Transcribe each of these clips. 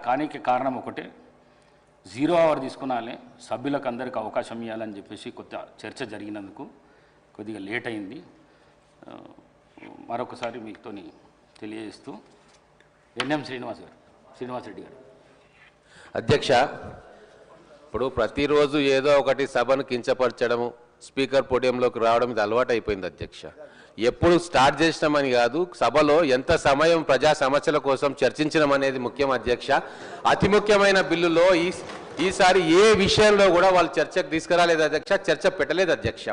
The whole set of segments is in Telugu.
కానికి కారణం ఒకటే, 0 అవర్ తీసుకున్నాలే సభ్యులకు అందరికీ అవకాశం ఇవ్వాలని చెప్పేసి కొత్త చర్చ జరిగినందుకు కొద్దిగా లేట్ అయింది. మరొకసారి మీతో తెలియజేస్తూ ఎన్ఎం శ్రీనివాసరెడ్డి గారు. అధ్యక్ష, ఇప్పుడు ప్రతిరోజు ఏదో ఒకటి సభను కించపరచడము, స్పీకర్ పోడియంలోకి రావడం ఇది అలవాటు అయిపోయింది అధ్యక్ష. ఎప్పుడు స్టార్ట్ చేసినామని కాదు, సభలో ఎంత సమయం ప్రజా సమస్యల కోసం చర్చించడం అనేది ముఖ్యం అధ్యక్ష. అతి ముఖ్యమైన బిల్లులో ఈసారి ఏ విషయంలో కూడా వాళ్ళు చర్చకు తీసుకురాలేదు అధ్యక్ష, చర్చ పెట్టలేదు అధ్యక్ష.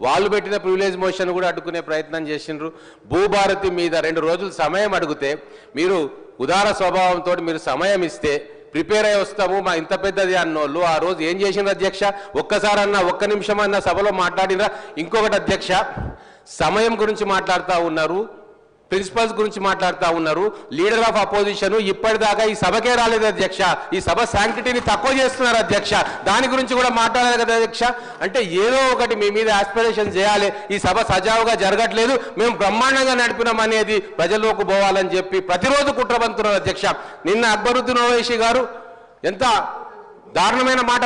వాళ్ళు పెట్టిన ప్రివిలేజ్ మోషన్ కూడా అడ్డుకునే ప్రయత్నం చేసిండ్రు. భూభారతి మీద 2 రోజులు సమయం అడిగితే మీరు ఉదార స్వభావంతో మీరు సమయం ఇస్తే ప్రిపేర్ అయ్యి వస్తాము మా ఇంత పెద్దది అన్నోళ్ళు ఆ రోజు ఏం చేసిండ్రు అధ్యక్ష? ఒక్కసారన్నా 1 నిమిషం అన్న సభలో మాట్లాడినరా? ఇంకొకటి అధ్యక్ష, సమయం గురించి మాట్లాడుతూ ఉన్నారు, ప్రిన్సిపల్స్ గురించి మాట్లాడుతూ ఉన్నారు. లీడర్ ఆఫ్ అపోజిషన్ ఇప్పటిదాకా ఈ సభకే రాలేదు అధ్యక్ష. ఈ సభ శాంక్టిటీని తక్కువ చేస్తున్నారు అధ్యక్ష. దాని గురించి కూడా మాట్లాడాలి కదా అధ్యక్ష. అంటే ఏదో ఒకటి మీ మీద ఆస్పిరేషన్ చేయాలి. ఈ సభ సజావుగా జరగట్లేదు, మేము బ్రహ్మాండంగా నడిపినాం అనేది ప్రజల్లోకి పోవాలని చెప్పి ప్రతిరోజు కుట్రబంతున్నారు అధ్యక్ష. నిన్న అక్బరుద్దీన్ ఓవైసీ గారు ఎంత దారుణమైన మాట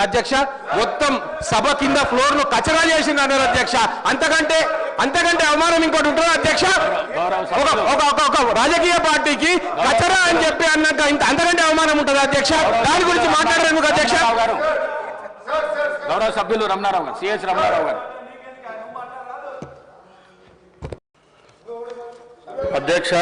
అధ్యక్ష, మొత్తం సభ కింద ఫ్లోర్ ను కచరా చేసింది అన్నారు అధ్యక్ష. అంతకంటే అవమానం ఇంకోటి ఉంటుందా అధ్యక్ష? ఒక రాజకీయ పార్టీకి కచరా అని చెప్పి అన్నాక అంతకంటే అవమానం ఉంటుంది అధ్యక్ష. దాని గురించి మాట్లాడేందుకు అధ్యక్ష. గౌరవ సభ్యులు రమణారావు గారు, సిఎస్ రమణారావు గారు. అధ్యక్ష,